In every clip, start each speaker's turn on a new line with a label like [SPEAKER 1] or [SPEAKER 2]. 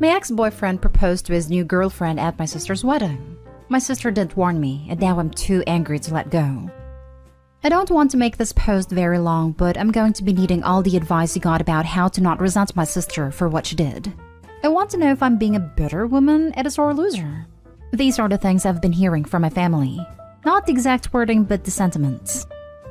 [SPEAKER 1] My ex-boyfriend proposed to his new girlfriend at my sister's wedding. My sister didn't warn me, and now I'm too angry to let go. I don't want to make this post very long, but I'm going to be needing all the advice you got about how to not resent my sister for what she did. I want to know if I'm being a bitter woman and a sore loser. These are the things I've been hearing from my family. Not the exact wording, but the sentiments.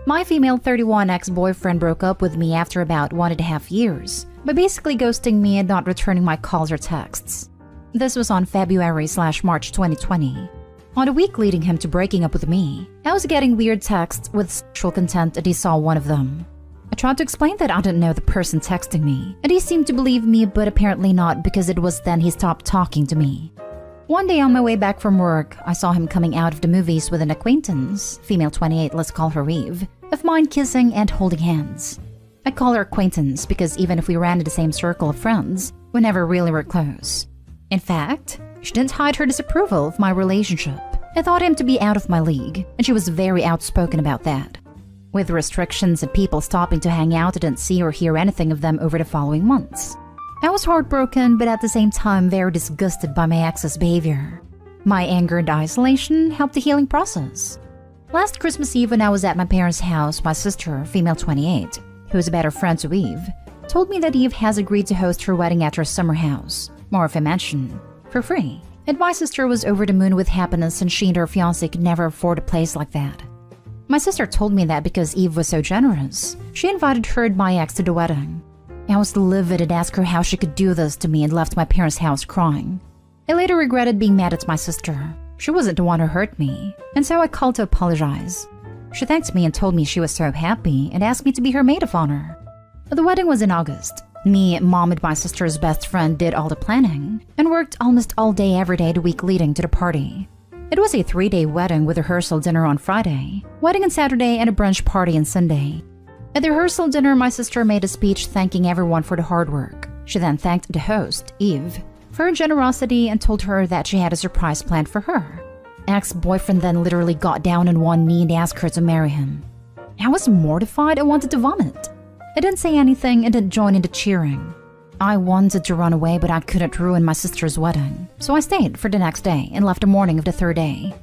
[SPEAKER 1] My female 31 ex-boyfriend broke up with me after about 1.5 years, by basically ghosting me and not returning my calls or texts. This was on February/March 2020. On the week leading him to breaking up with me, I was getting weird texts with sexual content and he saw one of them. I tried to explain that I didn't know the person texting me, and he seemed to believe me, but apparently not, because it was then he stopped talking to me. One day on my way back from work, I saw him coming out of the movies with an acquaintance, female 28, let's call her Eve, of mine, kissing and holding hands. I call her acquaintance because even if we ran in the same circle of friends, we never really were close. In fact, she didn't hide her disapproval of my relationship. I thought him to be out of my league, and she was very outspoken about that. With restrictions and people stopping to hang out, I didn't see or hear anything of them over the following months. I was heartbroken, but at the same time very disgusted by my ex's behavior. My anger and isolation helped the healing process. Last Christmas Eve when I was at my parents' house, my sister, female 28, who is a better friend to Eve, told me that Eve has agreed to host her wedding at her summer house, more of a mansion, for free. And my sister was over the moon with happiness, and she and her fiancé could never afford a place like that. My sister told me that because Eve was so generous, she invited her and my ex to the wedding. I was livid and asked her how she could do this to me and left my parents' house crying. I later regretted being mad at my sister. She wasn't the one who hurt me, and so I called to apologize. She thanked me and told me she was so happy and asked me to be her maid of honor. The wedding was in August. Me, Mom, and my sister's best friend did all the planning and worked almost all day every day the week leading to the party. It was a 3-day wedding with a rehearsal dinner on Friday, wedding on Saturday, and a brunch party on Sunday. At the rehearsal dinner, my sister made a speech thanking everyone for the hard work. She then thanked the host, Eve, for her generosity and told her that she had a surprise planned for her. Ex-boyfriend then literally got down on one knee and asked her to marry him. I was mortified and wanted to vomit. I didn't say anything and didn't join in the cheering. I wanted to run away, but I couldn't ruin my sister's wedding, so I stayed for the next day and left the morning of the third day.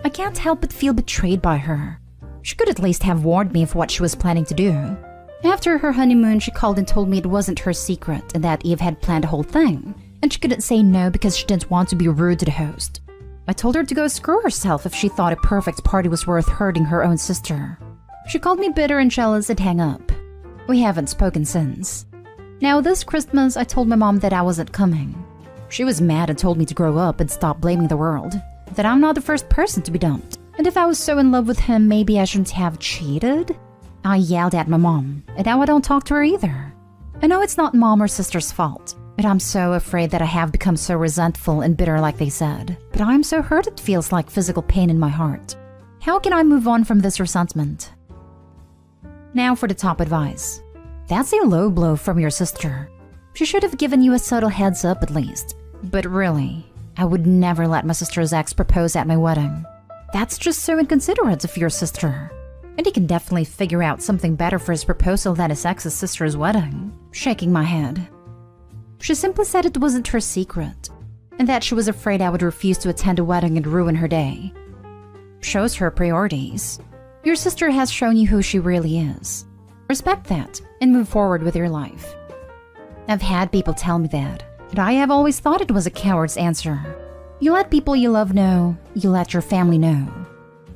[SPEAKER 1] I can't help but feel betrayed by her. She could at least have warned me of what she was planning to do. After her honeymoon, she called and told me it wasn't her secret and that Eve had planned the whole thing, and she couldn't say no because she didn't want to be rude to the host. I told her to go screw herself if she thought a perfect party was worth hurting her own sister. She called me bitter and jealous and hung up. We haven't spoken since. Now this Christmas, I told my mom that I wasn't coming. She was mad and told me to grow up and stop blaming the world, that I'm not the first person to be dumped, and if I was so in love with him, maybe I shouldn't have cheated? I yelled at my mom, and now I don't talk to her either. I know it's not mom or sister's fault, but I'm so afraid that I have become so resentful and bitter like they said. But I'm so hurt it feels like physical pain in my heart. How can I move on from this resentment? Now for the top advice. That's a low blow from your sister. She should have given you a subtle heads up at least. But really, I would never let my sister's ex propose at my wedding. That's just so inconsiderate of your sister. And he can definitely figure out something better for his proposal than his ex's sister's wedding. Shaking my head. She simply said it wasn't her secret, and that she was afraid I would refuse to attend a wedding and ruin her day. Shows her priorities. Your sister has shown you who she really is. Respect that, and move forward with your life. I've had people tell me that, and I have always thought it was a coward's answer. You let people you love know, you let your family know.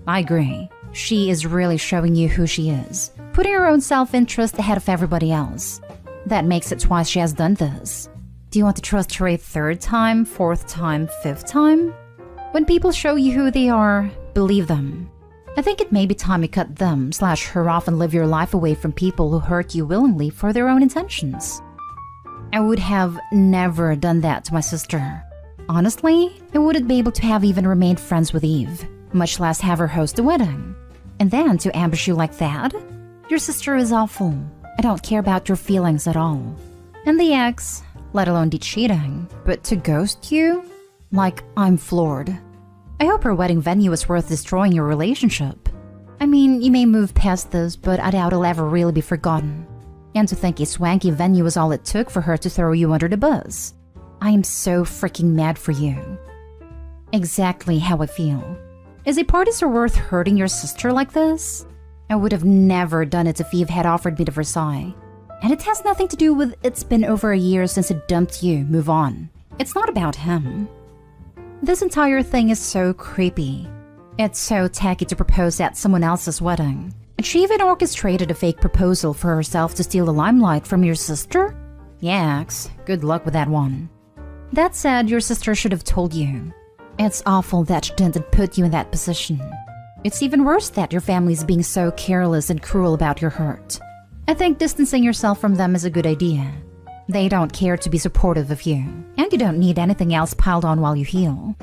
[SPEAKER 1] I agree. She is really showing you who she is, putting her own self-interest ahead of everybody else. That makes it twice she has done this. Do you want to trust her a third time, fourth time, fifth time? When people show you who they are, believe them. I think it may be time you cut them/her off and live your life away from people who hurt you willingly for their own intentions. I would have never done that to my sister. Honestly, I wouldn't be able to have even remained friends with Eve, much less have her host a wedding. And then to ambush you like that? Your sister is awful. I don't care about your feelings at all. And the ex, let alone the cheating, but to ghost you? Like, I'm floored. I hope her wedding venue is worth destroying your relationship. I mean, you may move past this, but I doubt it'll ever really be forgotten. And to think a swanky venue was all it took for her to throw you under the bus. I am so freaking mad for you. Exactly how I feel. Is a party so worth hurting your sister like this? I would have never done it if Eve had offered me to Versailles. And it has nothing to do with it's been over a year since he dumped you, move on. It's not about him. This entire thing is so creepy. It's so tacky to propose at someone else's wedding. And she even orchestrated a fake proposal for herself to steal the limelight from your sister? Yaks, good luck with that one. That said, your sister should have told you. It's awful that she didn't put you in that position. It's even worse that your family's being so careless and cruel about your hurt. I think distancing yourself from them is a good idea. They don't care to be supportive of you, and you don't need anything else piled on while you heal.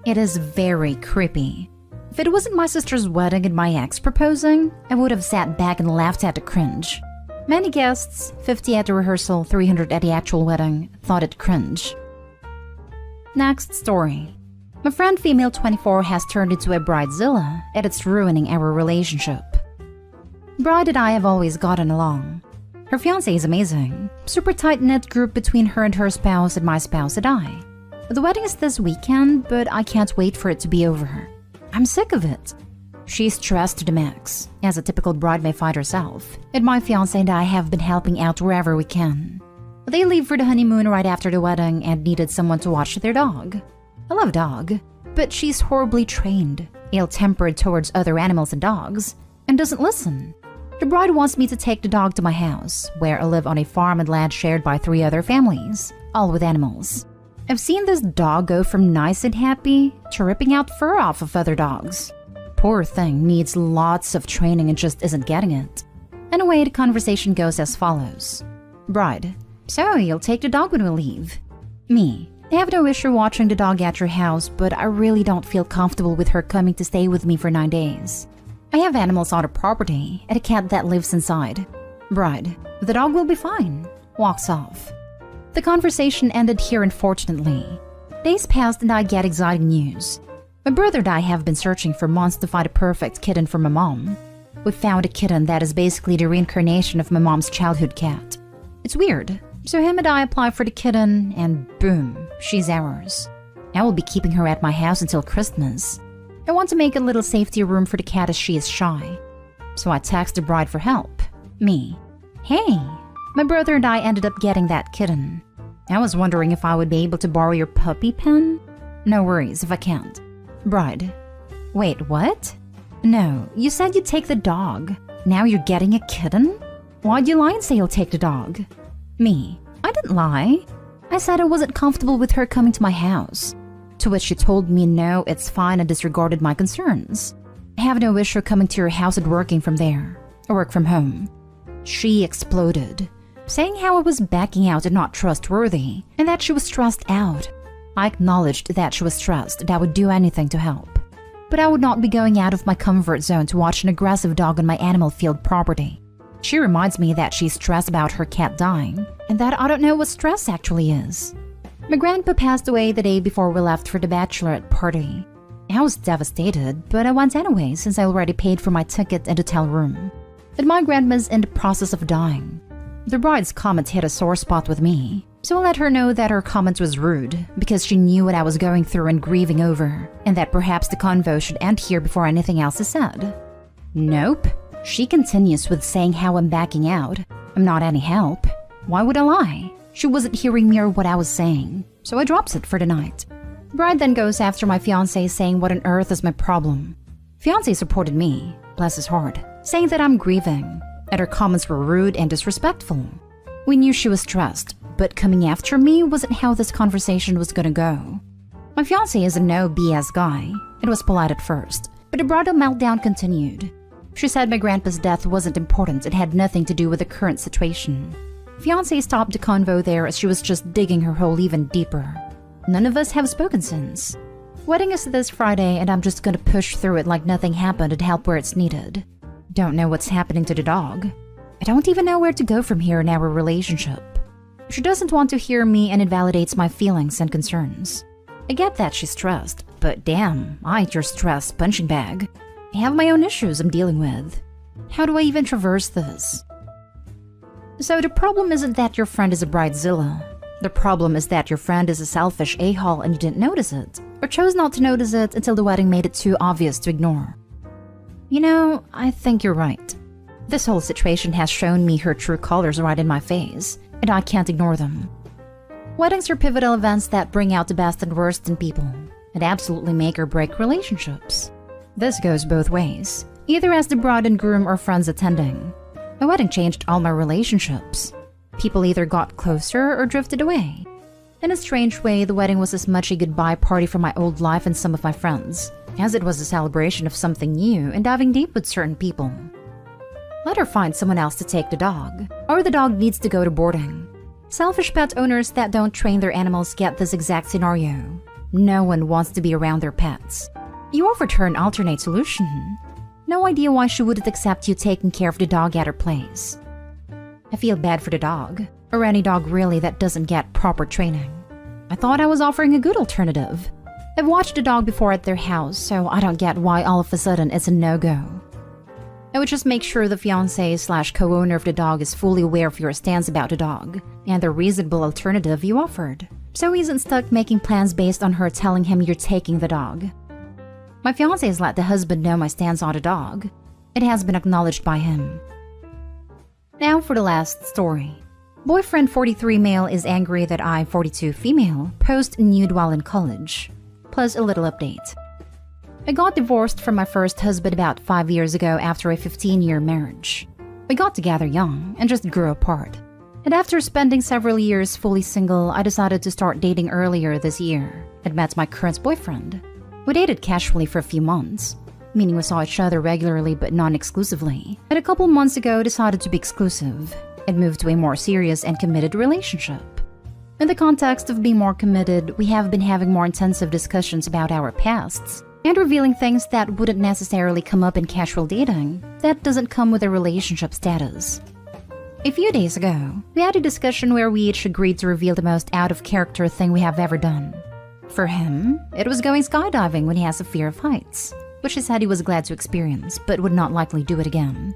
[SPEAKER 1] It is very creepy. If it wasn't my sister's wedding and my ex proposing, I would have sat back and laughed at the cringe. Many guests, 50 at the rehearsal, 300 at the actual wedding, thought it cringe. Next story. My friend female 24 has turned into a bridezilla, and it's ruining our relationship. Bride and I have always gotten along. Her fiancé is amazing. Super tight-knit group between her and her spouse and my spouse and I. The wedding is this weekend, but I can't wait for it to be over. I'm sick of it. She's stressed to the max, as a typical bride may find herself, and my fiancé and I have been helping out wherever we can. They leave for the honeymoon right after the wedding and needed someone to watch their dog. I love dog, but she's horribly trained, ill-tempered towards other animals and dogs, and doesn't listen. The bride wants me to take the dog to my house, where I live on a farm and land shared by 3 other families, all with animals. I've seen this dog go from nice and happy to ripping out fur off of other dogs. Poor thing needs lots of training and just isn't getting it. Anyway, the conversation goes as follows. Bride: so you'll take the dog when we leave? Me: I have no issue watching the dog at your house, but I really don't feel comfortable with her coming to stay with me for 9 days. I have animals on the property and a cat that lives inside. Bride: the dog will be fine. Walks off. The conversation ended here, unfortunately. Days passed and I get exciting news. My brother and I have been searching for months to find a perfect kitten for my mom. We found a kitten that is basically the reincarnation of my mom's childhood cat. It's weird. So him and I apply for the kitten and boom, she's ours. I will be keeping her at my house until Christmas. I want to make a little safety room for the cat as she is shy. So I text the bride for help. Me: hey, my brother and I ended up getting that kitten. I was wondering if I would be able to borrow your puppy pen? No worries if I can't. Bride: wait, what? No, you said you'd take the dog. Now you're getting a kitten? Why'd you lie and say you'll take the dog? Me: I didn't lie. I said I wasn't comfortable with her coming to my house. To which she told me no, it's fine, and disregarded my concerns. I have no issue coming to your house and working from there. I work from home. She exploded, saying how I was backing out and not trustworthy, and that she was stressed out. I acknowledged that she was stressed and I would do anything to help. But I would not be going out of my comfort zone to watch an aggressive dog on my animal field property. She reminds me that she's stressed about her cat dying, and that I don't know what stress actually is. My grandpa passed away the day before we left for the bachelorette party. I was devastated, but I went anyway since I already paid for my ticket and hotel room. But my grandma's in the process of dying. The bride's comment hit a sore spot with me, so I let her know that her comment was rude because she knew what I was going through and grieving over, and that perhaps the convo should end here before anything else is said. Nope. She continues with saying how I'm backing out. I'm not any help. Why would I lie? She wasn't hearing me or what I was saying, so I drops it for the night. Bride then goes after my fiancé saying what on earth is my problem. Fiancé supported me, bless his heart, saying that I'm grieving, and her comments were rude and disrespectful. We knew she was stressed, but coming after me wasn't how this conversation was gonna go. My fiancé is a no BS guy. It was polite at first, but the bridal meltdown continued. She said my grandpa's death wasn't important, it had nothing to do with the current situation. Fiancé stopped the convo there as she was just digging her hole even deeper. None of us have spoken since. Wedding is this Friday and I'm just gonna push through it like nothing happened and help where it's needed. Don't know what's happening to the dog. I don't even know where to go from here in our relationship. She doesn't want to hear me and it validates my feelings and concerns. I get that she's stressed, but damn, I ain't your stress punching bag. I have my own issues I'm dealing with. How do I even traverse this? So the problem isn't that your friend is a bridezilla. The problem is that your friend is a selfish a-hole and you didn't notice it, or chose not to notice it until the wedding made it too obvious to ignore. You know, I think you're right. This whole situation has shown me her true colors right in my face, and I can't ignore them. Weddings are pivotal events that bring out the best and worst in people, and absolutely make or break relationships. This goes both ways, either as the bride and groom or friends attending. My wedding changed all my relationships. People either got closer or drifted away. In a strange way, the wedding was as much a goodbye party for my old life and some of my friends, as it was a celebration of something new and diving deep with certain people. Let her find someone else to take the dog, or the dog needs to go to boarding. Selfish pet owners that don't train their animals get this exact scenario. No one wants to be around their pets. You offered her an alternate solution. No idea why she wouldn't accept you taking care of the dog at her place. I feel bad for the dog, or any dog really that doesn't get proper training. I thought I was offering a good alternative. I've watched the dog before at their house, so I don't get why all of a sudden it's a no-go. I would just make sure the fiancé/co-owner of the dog is fully aware of your stance about the dog, and the reasonable alternative you offered, so he isn't stuck making plans based on her telling him you're taking the dog. My fiancé has let the husband know my stance on the dog. It has been acknowledged by him. Now for the last story. Boyfriend 43 male is angry that I, 42 female, post nude while in college. Plus a little update. I got divorced from my first husband about 5 years ago after a 15-year marriage. We got together young and just grew apart. And after spending several years fully single, I decided to start dating earlier this year and met my current boyfriend. We dated casually for a few months, meaning we saw each other regularly but non-exclusively, and a couple months ago decided to be exclusive and moved to a more serious and committed relationship. In the context of being more committed, we have been having more intensive discussions about our pasts and revealing things that wouldn't necessarily come up in casual dating that doesn't come with a relationship status. A few days ago, we had a discussion where we each agreed to reveal the most out-of-character thing we have ever done. For him, it was going skydiving when he has a fear of heights, which he said he was glad to experience, but would not likely do it again.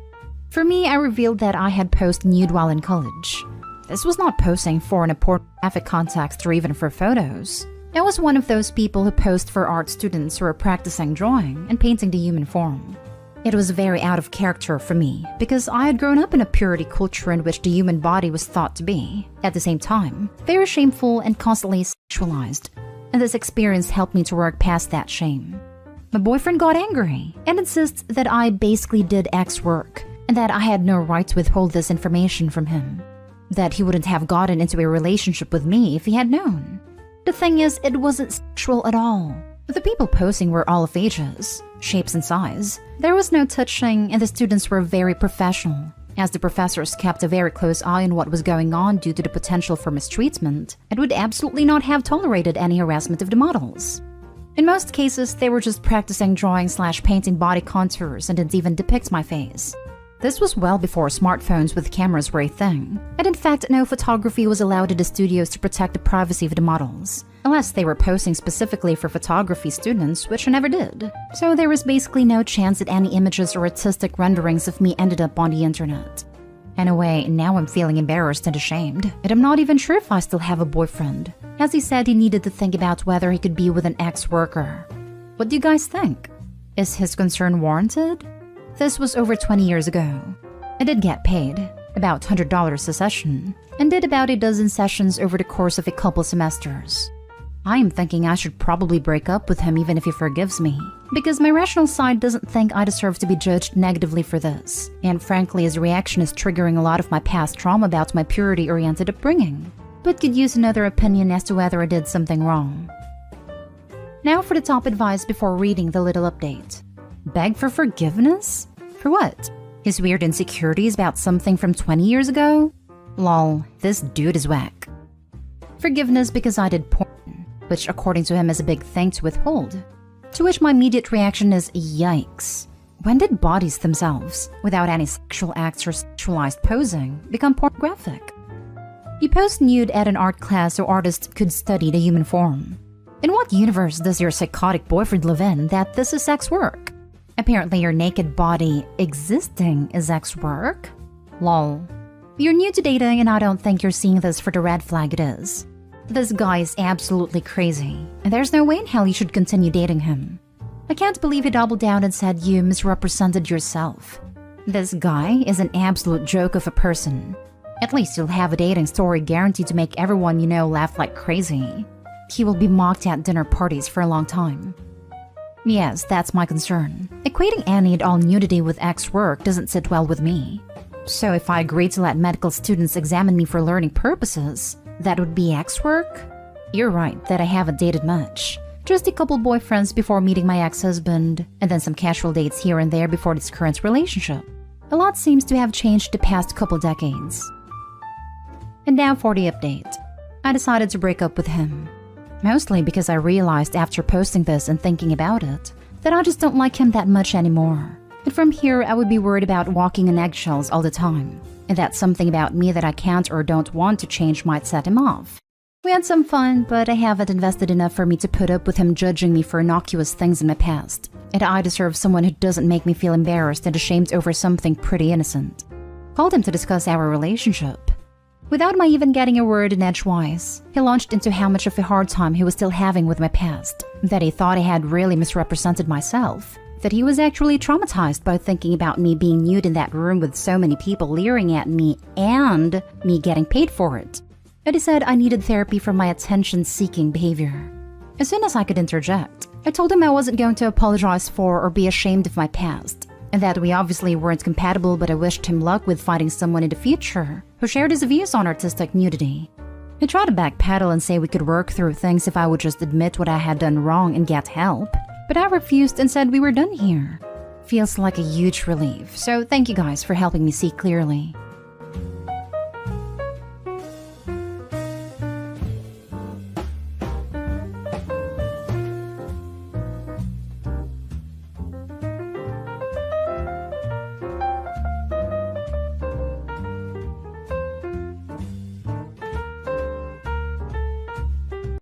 [SPEAKER 1] For me, I revealed that I had posed nude while in college. This was not posing for an pornographic context or even for photos. I was one of those people who posed for art students who are practicing drawing and painting the human form. It was very out of character for me, because I had grown up in a purity culture in which the human body was thought to be, at the same time, very shameful and constantly sexualized. And this experience helped me to work past that shame. My boyfriend got angry and insists that I basically did X work and that I had no right to withhold this information from him. That he wouldn't have gotten into a relationship with me if he had known. The thing is, it wasn't sexual at all. The people posing were all of ages, shapes and size. There was no touching and the students were very professional, as the professors kept a very close eye on what was going on due to the potential for mistreatment and would absolutely not have tolerated any harassment of the models. In most cases, they were just practicing drawing/painting body contours and didn't even depict my face. This was well before smartphones with cameras were a thing, and in fact, no photography was allowed in the studios to protect the privacy of the models, unless they were posing specifically for photography students, which I never did. So there was basically no chance that any images or artistic renderings of me ended up on the internet. Anyway, now I'm feeling embarrassed and ashamed, and I'm not even sure if I still have a boyfriend, as he said he needed to think about whether he could be with an ex-worker. What do you guys think? Is his concern warranted? This was over 20 years ago. I did get paid, about $100 a session, and did about a dozen sessions over the course of a couple semesters. I am thinking I should probably break up with him even if he forgives me, because my rational side doesn't think I deserve to be judged negatively for this, and frankly his reaction is triggering a lot of my past trauma about my purity-oriented upbringing, but could use another opinion as to whether I did something wrong. Now for the top advice before reading the little update. Beg for forgiveness? For what? His weird insecurities about something from 20 years ago? Lol, this dude is whack. Forgiveness because I did porn, which according to him is a big thing to withhold. To which my immediate reaction is, yikes. When did bodies themselves, without any sexual acts or sexualized posing, become pornographic? You post nude at an art class so artists could study the human form. In what universe does your psychotic boyfriend live in that this is sex work? Apparently your naked body existing is sex work? Lol. You're new to dating and I don't think you're seeing this for the red flag it is. This guy is absolutely crazy, and there's no way in hell you should continue dating him. I can't believe he doubled down and said you misrepresented yourself. This guy is an absolute joke of a person. At least you'll have a dating story guaranteed to make everyone you know laugh like crazy. He will be mocked at dinner parties for a long time. Yes, that's my concern. Equating any and all nudity with ex work doesn't sit well with me. So if I agree to let medical students examine me for learning purposes, that would be ex work? You're right that I haven't dated much. Just a couple boyfriends before meeting my ex-husband, and then some casual dates here and there before this current relationship. A lot seems to have changed the past couple decades. And now for the update. I decided to break up with him. Mostly because I realized after posting this and thinking about it, that I just don't like him that much anymore. And from here, I would be worried about walking on eggshells all the time. And that something about me that I can't or don't want to change might set him off. We had some fun, but I haven't invested enough for me to put up with him judging me for innocuous things in my past. And I deserve someone who doesn't make me feel embarrassed and ashamed over something pretty innocent. Called him to discuss our relationship. Without my even getting a word in edgewise, he launched into how much of a hard time he was still having with my past, that he thought I had really misrepresented myself, that he was actually traumatized by thinking about me being nude in that room with so many people leering at me and me getting paid for it. And he said I needed therapy for my attention-seeking behavior. As soon as I could interject, I told him I wasn't going to apologize for or be ashamed of my past, and that we obviously weren't compatible, but I wished him luck with finding someone in the future who shared his views on artistic nudity. He tried to backpedal and say we could work through things if I would just admit what I had done wrong and get help, but I refused and said we were done here. Feels like a huge relief, so thank you guys for helping me see clearly.